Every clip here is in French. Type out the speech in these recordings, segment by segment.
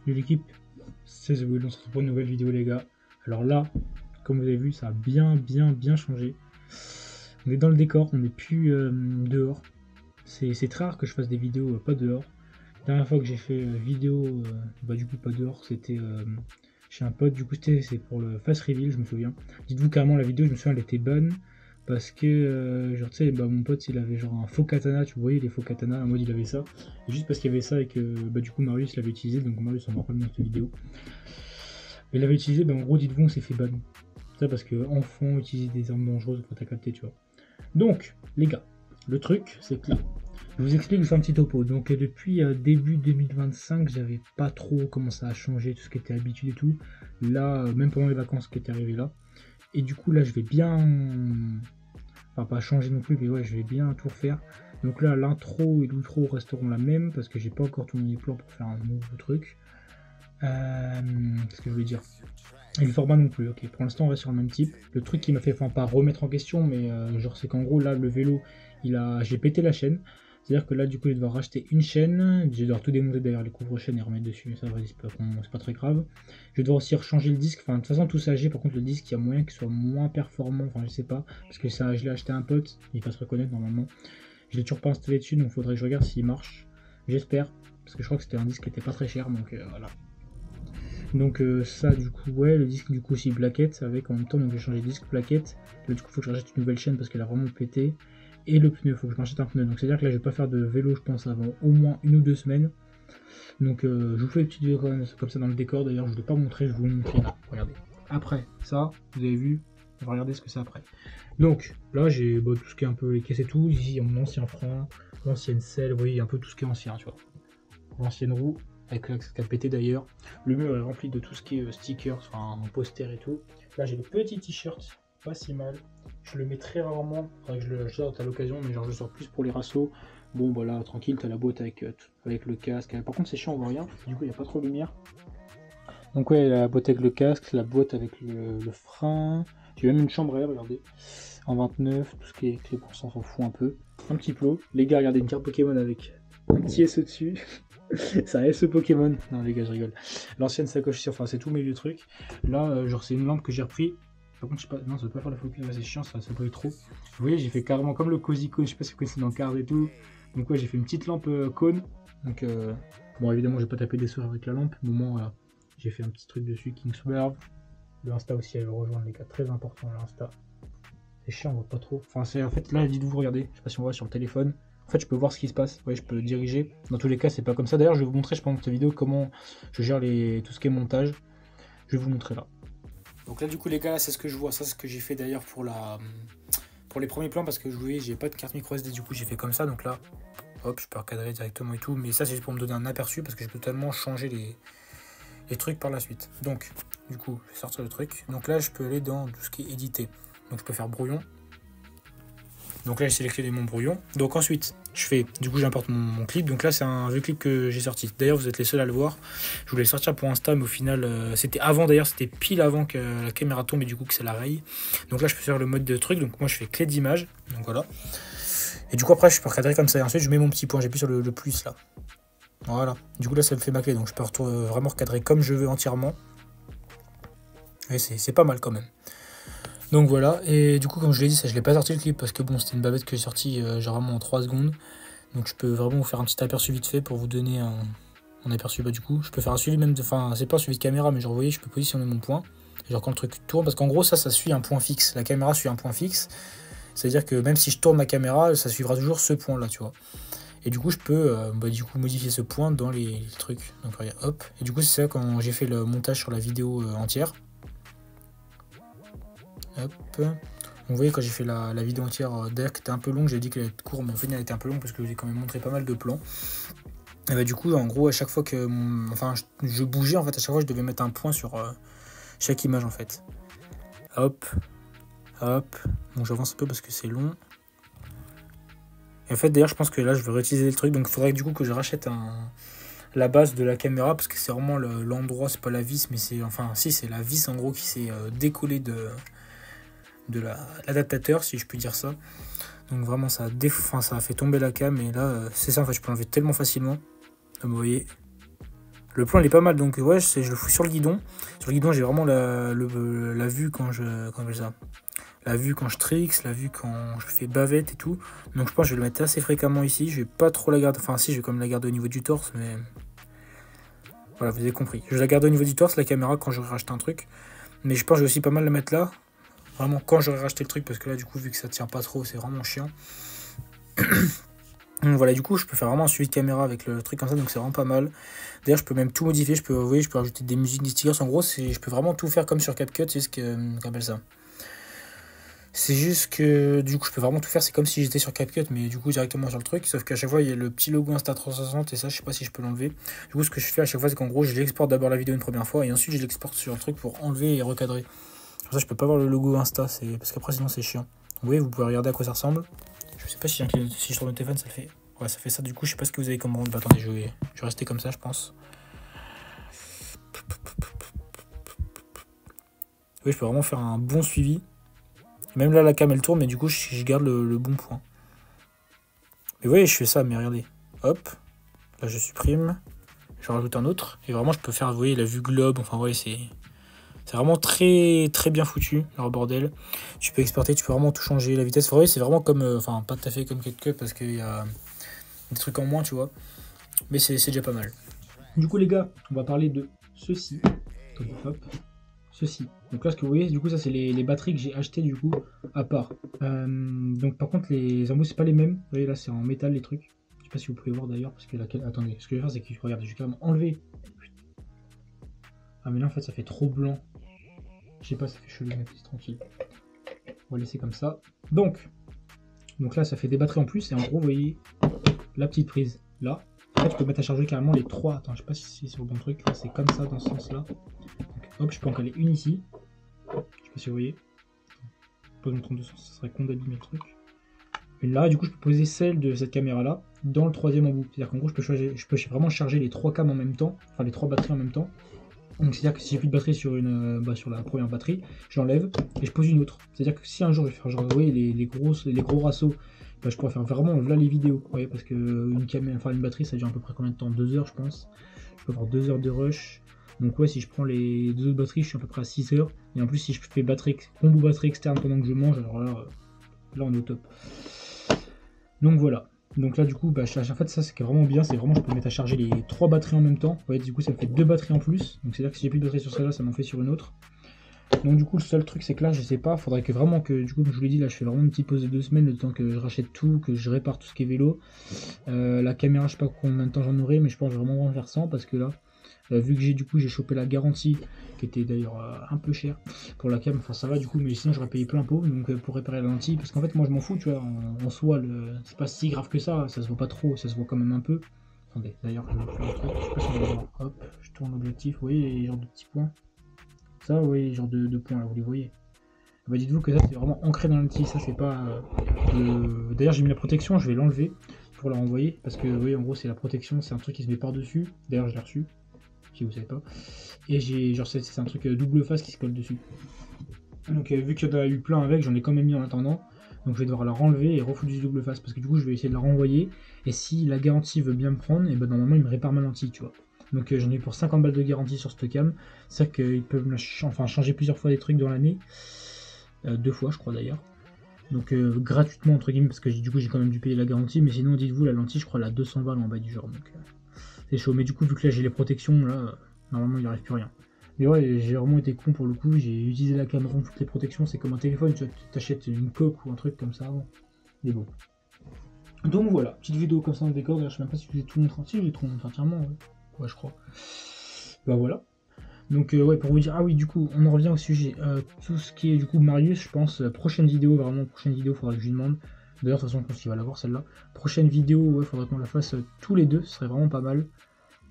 de l'équipe, c'est The Will, on se retrouve pour une nouvelle vidéo les gars. Alors là, comme vous avez vu, ça a bien changé. On est dans le décor, on n'est plus dehors. C'est très rare que je fasse des vidéos pas dehors. La dernière fois que j'ai fait vidéo, du coup pas dehors, c'était chez un pote, du coup c'est pour le face reveal, je me souviens. Dites-vous carrément la vidéo, je me souviens, elle était bonne. Parce que, genre, tu sais, mon pote, il avait genre un faux katana, tu voyais les faux katanas, en mode il avait ça. Et juste parce qu'il y avait ça et que, du coup, Marius l'avait utilisé, donc Marius, on me rappelle dans cette vidéo. Il l'avait utilisé, en gros, dites-vous, on s'est fait ban. Ça parce que enfant utiliser des armes dangereuses, faut t'as capté, tu vois. Donc, les gars, le truc, c'est que là, je vous explique, je fais un petit topo. Donc, depuis début 2025, j'avais pas trop commencé à changer tout ce qui était habitude et tout. Là, même pendant les vacances qui étaient arrivées là. Et du coup, là, je vais bien. Enfin, pas changer non plus, mais ouais, je vais bien tout refaire. Donc là, l'intro et l'outro resteront la même parce que j'ai pas encore tourné les plans pour faire un nouveau truc. Qu'est-ce que je voulais dire? Et le format non plus, ok. Pour l'instant, on reste sur le même type. Le truc qui m'a fait, enfin, pas remettre en question, mais genre, c'est qu'en gros, là, le vélo, j'ai pété la chaîne. C'est-à-dire que là, du coup, je vais devoir racheter une chaîne. Je vais devoir tout démonter d'ailleurs, les couvre-chaînes et remettre dessus. Ça va, c'est pas très grave. Je vais devoir aussi rechanger le disque. Enfin, de toute façon, tout ça, par contre, le disque, il y a moyen qu'il soit moins performant. Enfin, je sais pas. Parce que ça, je l'ai acheté à un pote. Il va se reconnaître normalement. Je l'ai toujours pas installé dessus, donc il faudrait que je regarde s'il marche. J'espère. Parce que je crois que c'était un disque qui était pas très cher. Donc voilà. Donc ça, du coup, ouais. Le disque, du coup, aussi plaquette avec en même temps. Donc j'ai changé de disque, plaquette. Là, du coup, il faut que je rachète une nouvelle chaîne parce qu'elle a vraiment pété. Et le pneu, il faut que je m'achète un pneu. Donc c'est-à-dire que là je vais pas faire de vélo je pense avant au moins 1 ou 2 semaines. Donc je vous fais une petite vidéo comme ça dans le décor. D'ailleurs je ne vais pas montrer, je vais vous le montrer là. Regardez. Après ça, vous avez vu, on va regarder ce que c'est après. Donc là j'ai tout ce qui est un peu les caisses et tout. Ici il y a mon ancien frein, l'ancienne selle, vous voyez un peu tout ce qui est ancien, tu vois. L'ancienne roue, avec l'axe qui a pété d'ailleurs. Le mur est rempli de tout ce qui est stickers, enfin poster et tout. Là j'ai le petit t-shirt, pas si mal. Je le mets très rarement, faudrait que je le sorte à l'occasion, mais genre je le sors plus pour les rassos. Bon voilà, tranquille, t'as la boîte avec le casque. Par contre c'est chiant, on voit rien, du coup il n'y a pas trop de lumière. Donc ouais, la boîte avec le casque, la boîte avec le frein. J'ai même une chambre à air, regardez. En 29, tout ce qui est clé pour ça, on s'en fout un peu. Un petit plot. Les gars, regardez une carte Pokémon avec un petit SE dessus. C'est un SE Pokémon. Non les gars, je rigole. L'ancienne sacoche ici, enfin c'est tout mes vieux trucs. Là, genre c'est une lampe que j'ai repris. Par contre, je sais pas, non, ça veut pas faire la focus, c'est chiant, ça brille trop. Vous voyez, j'ai fait carrément comme le Cozy Cone, je sais pas si vous connaissez dans Cars et tout. Donc, ouais, j'ai fait une petite lampe cône. Donc, bon, évidemment, j'ai pas tapé des soeurs avec la lampe. Au moment, voilà, j'ai fait un petit truc dessus, Kingswerve. Le Insta aussi, elle le rejoindre, les gars, très important, l'Insta. C'est chiant, on voit pas trop. Enfin, c'est en fait, là, dites-vous, regardez, je sais pas si on voit sur le téléphone. En fait, je peux voir ce qui se passe, ouais, je peux diriger. Dans tous les cas, c'est pas comme ça. D'ailleurs, je vais vous montrer, je pense, dans cette vidéo, comment je gère tout ce qui est montage. Je vais vous montrer là. Donc là du coup les gars, c'est ce que je vois, ça c'est ce que j'ai fait d'ailleurs pour les premiers plans parce que je voyais j'ai pas de carte micro SD, du coup j'ai fait comme ça, donc là hop je peux recadrer directement et tout, mais ça c'est juste pour me donner un aperçu parce que je peux totalement changer les trucs par la suite. Donc du coup je vais sortir le truc, donc là je peux aller dans tout ce qui est édité, donc je peux faire brouillon. Donc là j'ai sélectionné mon brouillon. Donc ensuite je fais, du coup j'importe mon clip. Donc là c'est un vieux clip que j'ai sorti. D'ailleurs vous êtes les seuls à le voir. Je voulais le sortir pour Insta mais au final c'était avant, d'ailleurs c'était pile avant que la caméra tombe et du coup que c'est la raye. Donc là je peux faire le mode de truc. Donc moi je fais clé d'image. Donc voilà. Et du coup après je peux recadrer comme ça. Et ensuite je mets mon petit point. J'appuie sur le plus là. Voilà. Du coup là ça me fait ma clé. Donc je peux vraiment recadrer comme je veux entièrement. Et c'est pas mal quand même. Donc voilà, et du coup comme je l'ai dit, ça je l'ai pas sorti le clip parce que bon c'était une bavette que j'ai sorti genre vraiment en 3 secondes. Donc je peux vraiment vous faire un petit aperçu vite fait pour vous donner un aperçu. Du coup je peux faire un suivi même, enfin c'est pas un suivi de caméra mais genre vous voyez je peux positionner mon point. Et genre quand le truc tourne, parce qu'en gros ça suit un point fixe, la caméra suit un point fixe. C'est à dire que même si je tourne ma caméra, ça suivra toujours ce point là tu vois. Et du coup je peux du coup modifier ce point dans les trucs. Donc regarde, hop, et du coup c'est ça quand j'ai fait le montage sur la vidéo entière. Hop. Vous voyez quand j'ai fait la vidéo entière, d'ailleurs qui était un peu longue, j'ai dit qu'elle allait être courte, mais au final elle était un peu longue parce que je vous ai quand même montré pas mal de plans. Et bah du coup en gros à chaque fois que je bougeais, en fait à chaque fois je devais mettre un point sur chaque image en fait. Hop, hop, bon j'avance un peu parce que c'est long. Et en fait d'ailleurs je pense que là je vais réutiliser le truc, donc il faudrait du coup que je rachète la base de la caméra parce que c'est vraiment l'endroit, c'est pas la vis mais c'est, enfin si c'est la vis en gros qui s'est décollée de l'adaptateur si je puis dire ça. Donc vraiment ça a fait tomber la cam et là c'est ça en fait, je peux l'enlever tellement facilement comme vous voyez. Le plan il est pas mal, donc ouais, je le fous sur le guidon. Sur le guidon, j'ai vraiment la vue quand je... Comment ça, la vue quand je tricks, la vue quand je fais bavette et tout. Donc je pense que je vais le mettre assez fréquemment ici. Je vais pas trop la garder, enfin si, je vais quand même la garder au niveau du torse, mais... Voilà, vous avez compris. Je vais la garder au niveau du torse, la caméra, quand j'aurai racheté un truc. Mais je pense que je vais aussi pas mal la mettre là. Vraiment quand j'aurai racheté le truc, parce que là, du coup, vu que ça tient pas trop, c'est vraiment chiant. Donc voilà, du coup, je peux faire vraiment un suivi de caméra avec le truc comme ça, donc c'est vraiment pas mal. D'ailleurs, je peux même tout modifier, je peux, vous voyez, je peux rajouter des musiques, des stickers. En gros, je peux vraiment tout faire comme sur CapCut, c'est ce qu'on appelle ça. C'est juste que, du coup, je peux vraiment tout faire, c'est comme si j'étais sur CapCut, mais du coup, directement sur le truc. Sauf qu'à chaque fois, il y a le petit logo Insta360, et ça, je sais pas si je peux l'enlever. Du coup, ce que je fais à chaque fois, c'est qu'en gros, je l'exporte d'abord la vidéo une première fois, et ensuite, je l'exporte sur le truc pour enlever et recadrer. Comme ça, je peux pas voir le logo Insta, parce qu'après, sinon, c'est chiant. Vous voyez, vous pouvez regarder à quoi ça ressemble. Je sais pas si je tourne le téléphone, ça le fait. Ouais, ça fait ça, du coup, je sais pas ce que vous avez comme rendre. Bah, attendez, je vais rester comme ça, je pense. Oui, je peux vraiment faire un bon suivi. Même là, la cam, elle tourne, mais du coup, je garde le bon point. Mais vous voyez, je fais ça, mais regardez. Hop, là, je supprime. Je rajoute un autre. Et vraiment, je peux faire, vous voyez, la vue globe. Enfin, ouais, c'est vraiment très, très bien foutu, leur bordel. Tu peux exporter, tu peux vraiment tout changer. La vitesse, vous voyez, c'est vraiment comme... Enfin, pas tout à fait comme CapCut, parce qu'il y a des trucs en moins, tu vois. Mais c'est déjà pas mal. Du coup, les gars, on va parler de ceci. Hop. Ceci. Donc là, ce que vous voyez, du coup, ça, c'est les batteries que j'ai achetées, du coup, à part. Donc, par contre, les embouts, c'est pas les mêmes. Vous voyez, là, c'est en métal, les trucs. Je sais pas si vous pouvez voir, d'ailleurs, parce que laquelle... Attendez, ce que je vais faire, c'est que, regardez, je vais carrément enlever. Ah, mais là, en fait, ça fait trop blanc. Je sais pas, ça fait chelou, mais c'est tranquille. On va laisser comme ça. Donc là, ça fait des batteries en plus. Et en gros, vous voyez, la petite prise, là. En fait, je peux mettre à charger carrément les trois. Attends, je sais pas si c'est le bon truc. Là, c'est comme ça, dans ce sens-là. Hop, je peux en caler une ici. Je sais pas si vous voyez. Pas dans le sens, ça serait con d'abîmer le truc. Une là, du coup, je peux poser celle de cette caméra-là dans le troisième embout. C'est-à-dire qu'en gros, je peux vraiment charger les trois cams en même temps. Enfin, les trois batteries en même temps. Donc, c'est-à-dire que si j'ai plus de batterie sur, sur la première batterie, j'enlève et je pose une autre. C'est-à-dire que si un jour je vais faire genre, vous voyez, les gros rassos, bah, je pourrais faire vraiment là les vidéos. Vous voyez, parce que une batterie, ça dure à peu près combien de temps? 2 heures, je pense. Je peux avoir 2 heures de rush. Donc ouais, si je prends les deux autres batteries, je suis à peu près à 6 heures. Et en plus, si je fais combo batterie externe pendant que je mange, alors là on est au top. Donc voilà. Donc là, du coup, bah, en fait, ça, c'est vraiment bien. C'est vraiment, je peux mettre à charger les 3 batteries en même temps. Vous voyez, du coup, ça me fait 2 batteries en plus. Donc c'est-à-dire que si j'ai plus de batterie sur celle-là, ça m'en fait sur une autre. Donc du coup, le seul truc, c'est que là, je sais pas. Faudrait que vraiment que, du coup, comme je vous l'ai dit, là, je fais vraiment une petite pause de 2 semaines, le temps que je rachète tout, que je répare tout ce qui est vélo. La caméra, je sais pas combien de temps j'en aurai, mais je pense que je vais vraiment faire 100 parce que là, vu que j'ai chopé la garantie, qui était d'ailleurs un peu chère pour la cam, enfin ça va du coup, mais sinon j'aurais payé plein pot, donc pour réparer la lentille, parce qu'en fait moi je m'en fous, tu vois, en soi, c'est pas si grave que ça se voit pas trop, ça se voit quand même un peu. Attendez, d'ailleurs je vais faire un truc, je sais pas si on va voir, hop, je tourne l'objectif, vous voyez les genres de petits points, ça, vous voyez les genres de points là, vous les voyez. Bah dites-vous que ça c'est vraiment ancré dans la lentille, ça c'est pas... D'ailleurs j'ai mis la protection, je vais l'enlever pour la renvoyer, parce que vous voyez en gros c'est la protection, c'est un truc qui se met par dessus, d'ailleurs je l'ai reçu. Si vous savez pas. Et j'ai genre c'est un truc double face qui se colle dessus. Donc vu qu'il y en a eu plein avec, j'en ai quand même mis en attendant. Donc je vais devoir la renlever et refoutre du double face parce que du coup je vais essayer de la renvoyer. Et si la garantie veut bien me prendre, et ben normalement il me répare ma lentille, tu vois. Donc j'en ai eu pour 50 balles de garantie sur cette cam. C'est-à-dire qu'ils peuvent me changer plusieurs fois des trucs dans l'année. 2 fois je crois d'ailleurs. Donc gratuitement entre guillemets parce que du coup j'ai quand même dû payer la garantie. Mais sinon dites-vous la lentille je crois elle a 200 balles en bas du genre. Donc c'est chaud, mais du coup, vu que là j'ai les protections, là, normalement il n'y arrive plus rien. Mais ouais, j'ai vraiment été con pour le coup, j'ai utilisé la caméra en toutes les protections, c'est comme un téléphone, tu t'achètes une coque ou un truc comme ça avant. Il est beau. Donc voilà, petite vidéo comme ça dans le décor, d'ailleurs je sais même pas si je vais tout montrer entier, je vais tout montrer entièrement, ouais je crois. Bah voilà. Donc ouais, pour vous dire, ah oui, du coup, on en revient au sujet. Tout ce qui est du coup Marius, je pense, prochaine vidéo, vraiment prochaine vidéo, faudra que je lui demande. D'ailleurs, de toute façon, je pense qu'il va l'avoir celle-là. Prochaine vidéo, ouais, faudrait qu'on la fasse tous les deux, ce serait vraiment pas mal.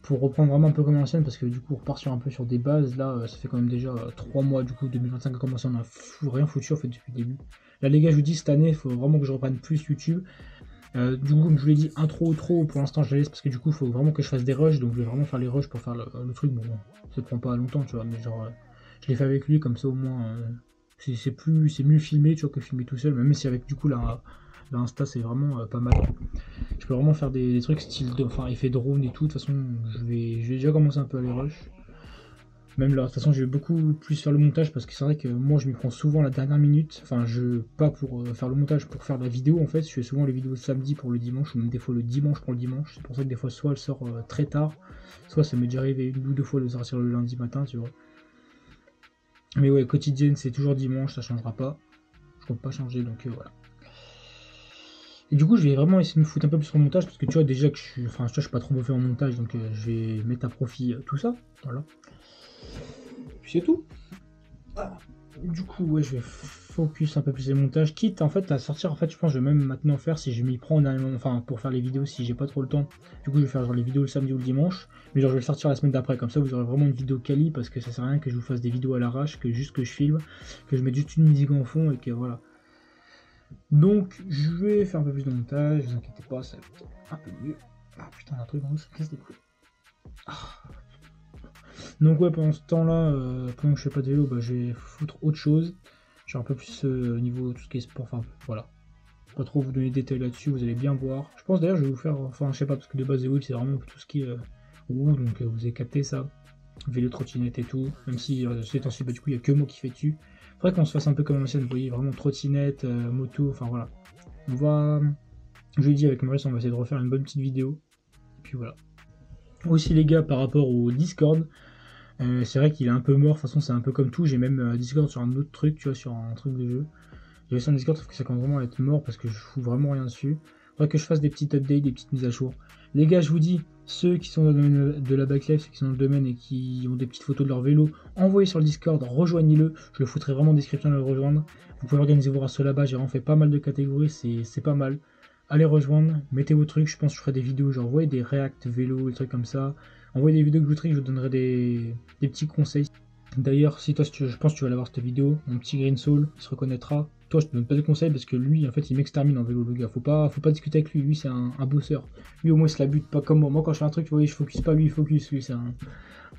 Pour reprendre vraiment un peu comme l'ancienne, parce que du coup, on repart un peu sur des bases. Là, ça fait quand même déjà 3 mois, du coup, 2025 a commencé, on a rien foutu en fait depuis le début. Là, les gars, je vous dis, cette année, il faut vraiment que je reprenne plus YouTube. Du coup, comme je vous l'ai dit, intro ou trop, pour l'instant, je la laisse parce que du coup, il faut vraiment que je fasse des rushs. Donc, je vais vraiment faire les rushs pour faire le truc. Bon, ça prend pas longtemps, tu vois, mais genre, je l'ai fait avec lui, comme ça au moins, c'est mieux filmé, tu vois, que filmer tout seul, même si avec du coup, là Insta c'est vraiment pas mal. Je peux vraiment faire des trucs style enfin effet drone et tout. De toute façon, je vais déjà commencer un peu à les rush. Même là, de toute façon, je vais beaucoup plus faire le montage parce que c'est vrai que moi, je m'y prends souvent à la dernière minute. Enfin, pas pour faire le montage, pour faire la vidéo en fait. Je fais souvent les vidéos le samedi pour le dimanche ou même des fois le dimanche pour le dimanche. C'est pour ça que des fois, soit elle sort très tard, soit ça m'est déjà arrivé une ou deux fois de sortir le lundi matin, tu vois. Mais ouais, quotidienne, c'est toujours dimanche, ça changera pas. Je compte pas changer, donc voilà. Et du coup, je vais vraiment essayer de me foutre un peu plus sur le montage parce que tu vois, déjà que je suis pas trop mauvais en montage, donc je vais mettre à profit tout ça. Voilà. Puis c'est tout. Ah. Du coup, ouais, je vais focus un peu plus sur le montage, quitte en fait à sortir. En fait, je pense que je vais même maintenant faire si je m'y prends enfin pour faire les vidéos si j'ai pas trop le temps. Du coup, je vais faire genre les vidéos le samedi ou le dimanche, mais genre je vais le sortir la semaine d'après. Comme ça, vous aurez vraiment une vidéo quali parce que ça sert à rien que je vous fasse des vidéos à l'arrache, que juste que je filme, que je mette juste une musique en fond et que voilà. Donc, je vais faire un peu plus de montage, ne vous inquiétez pas, ça va être un peu mieux. Ah putain, un truc en haut, ça casse des couilles. Ah. Donc ouais, pendant ce temps-là, pendant que je fais pas de vélo, bah, je vais foutre autre chose. J'ai un peu plus au niveau de tout ce qui est sport, enfin voilà. Pas trop vous donner des détails là-dessus, vous allez bien voir. Je pense d'ailleurs je vais vous faire, enfin je sais pas, parce que de base oui c'est vraiment tout ce qui est roue, donc vous avez capté ça. Vélo, trottinette et tout, même si ces temps-ci, bah, du coup il n'y a que moi qui fais dessus. Faudrait qu'on se fasse un peu comme l'ancienne, vous voyez, vraiment trottinette, moto, enfin voilà. On va, je lui ai dit avec Maurice, on va essayer de refaire une bonne petite vidéo. Et puis voilà. Aussi les gars, par rapport au Discord, c'est vrai qu'il est un peu mort, de toute façon c'est un peu comme tout, j'ai même Discord sur un autre truc, tu vois, sur un truc de jeu. J'ai sur Discord, sauf que ça commence vraiment à être mort parce que je fous vraiment rien dessus. Faudrait que je fasse des petites updates, des petites mises à jour. Les gars, je vous dis, ceux qui sont dans le domaine de la backlife, ceux qui sont dans le domaine et qui ont des petites photos de leur vélo, envoyez sur le Discord, rejoignez-le, je le foutrai vraiment en description de le rejoindre. Vous pouvez organiser vos rassos là-bas, j'ai vraiment fait pas mal de catégories, c'est pas mal. Allez rejoindre, mettez vos trucs, je pense que je ferai des vidéos, genre envoyez des react vélo, des trucs comme ça. Envoyez des vidéos que je vous donnerai des petits conseils. D'ailleurs, si toi, je pense que tu vas l'avoir cette vidéo, mon petit Green Soul, il se reconnaîtra. Toi, je te donne pas de conseils parce que lui, en fait, il m'extermine en vélo, le gars. Faut pas discuter avec lui. Lui, c'est un bosseur. Lui, au moins, il se la bute pas comme moi. Moi, quand je fais un truc, vous voyez, je focus pas, lui, il focus. Lui, c'est un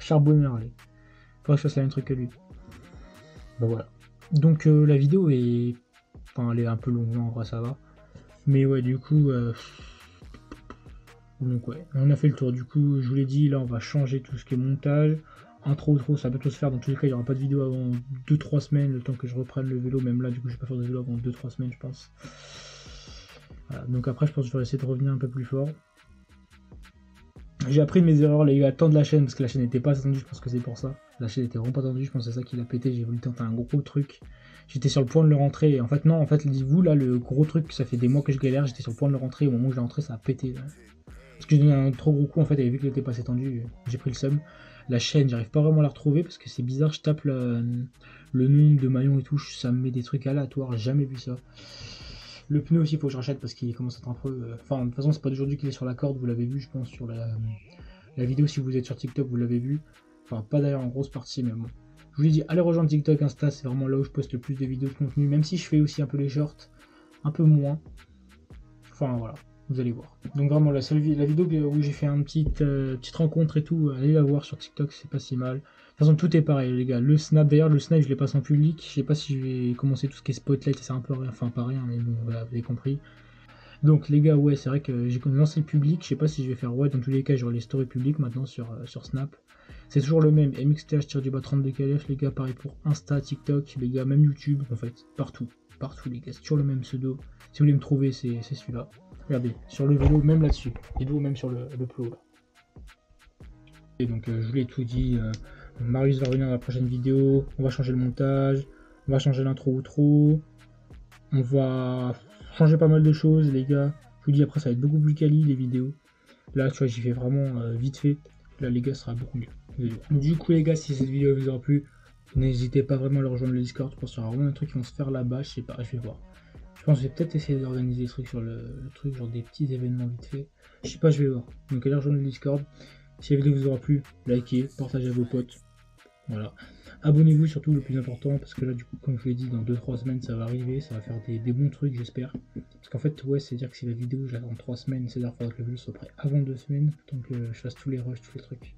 charbonneur. Allez. Faudrait que je fasse le même truc que lui. Bah voilà. Donc, la vidéo est. Enfin, elle est un peu longue, en vrai, ça va. Mais ouais, du coup. Donc, ouais, on a fait le tour. Du coup, je vous l'ai dit, là, on va changer tout ce qui est montage. Intro, ça peut tout se faire. Dans tous les cas, il n'y aura pas de vidéo avant 2-3 semaines, le temps que je reprenne le vélo. Même là, du coup, je vais pas faire de vélo avant 2-3 semaines, je pense. Voilà. Donc après, je pense que je vais essayer de revenir un peu plus fort. J'ai appris de mes erreurs, les gars. Attendre la chaîne, parce que la chaîne n'était pas attendue, je pense que c'est pour ça. La chaîne était vraiment pas attendue, je pense que c'est ça qui l'a pété. J'ai voulu tenter un gros truc. J'étais sur le point de le rentrer. Et en fait, non, en fait, dites-vous, là, le gros truc, ça fait des mois que je galère. J'étais sur le point de le rentrer. Au moment où je l'ai rentré, ça a pété. Là. Parce que j'ai donné un trop gros coup, en fait, et vu qu'il était pas assez tendu, j'ai pris le seum. La chaîne, j'arrive pas vraiment à la retrouver parce que c'est bizarre, je tape le nombre de maillons et tout, ça me met des trucs aléatoires, j'ai jamais vu ça. Le pneu aussi, il faut que je rachète parce qu'il commence à être un peu. Enfin, de toute façon, c'est pas d'aujourd'hui qu'il est sur la corde, vous l'avez vu, je pense, sur la vidéo. Si vous êtes sur TikTok, vous l'avez vu. Enfin, pas d'ailleurs en grosse partie, mais bon. Je vous l'ai dit, allez rejoindre TikTok, Insta, c'est vraiment là où je poste le plus de vidéos de contenu, même si je fais aussi un peu les shorts, un peu moins. Enfin, voilà. Vous allez voir. Donc vraiment la vidéo où j'ai fait une petite rencontre et tout, allez la voir sur TikTok, c'est pas si mal. De toute façon tout est pareil les gars. Le snap d'ailleurs, le snap je l'ai passé en public. Je sais pas si je vais commencer tout ce qui est spotlight, c'est un peu rien, enfin pas rien, mais bon voilà, vous avez compris. Donc les gars, ouais c'est vrai que j'ai lancé le public, je sais pas si je vais faire dans tous les cas j'aurai les stories publiques maintenant sur Snap. C'est toujours le même, MXTH-32 KLF les gars, pareil pour Insta, TikTok, les gars, même YouTube en fait, partout les gars, c'est toujours le même pseudo. Si vous voulez me trouver, c'est celui-là. Regardez, sur le vélo, même là-dessus. Dites-vous même sur le plot là. Et donc je vous l'ai tout dit. Marius va revenir dans la prochaine vidéo. On va changer le montage. On va changer l'intro outro. On va changer pas mal de choses les gars. Je vous dis après ça va être beaucoup plus quali les vidéos. Là tu vois j'y fais vraiment vite fait. Là les gars ça sera beaucoup mieux. Du coup les gars si cette vidéo vous aura plu, n'hésitez pas vraiment à le rejoindre le Discord. Je pense qu'il y aura vraiment un truc qui vont se faire là-bas. Je sais pas, je vais voir. Je pense que je vais peut-être essayer d'organiser des trucs sur le truc, genre des petits événements vite fait. Je sais pas, je vais voir. Donc allez rejoindre le Discord. Si la vidéo vous aura plu, likez, partagez à vos potes. Voilà. Abonnez-vous surtout, le plus important, parce que là du coup, comme je vous l'ai dit, dans 2-3 semaines ça va arriver, ça va faire des bons trucs j'espère. Parce qu'en fait, ouais, c'est-à-dire que si la vidéo je l'attends 3 semaines, c'est-à-dire qu'il faudra que le vidéo soit prêt avant 2 semaines, donc je fasse tous les rushs, tous les trucs.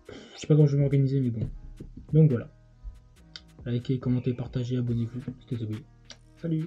Je sais pas comment je vais m'organiser, mais bon. Donc voilà. Likez, commentez, partagez, abonnez-vous. C'était Zoé. Salut!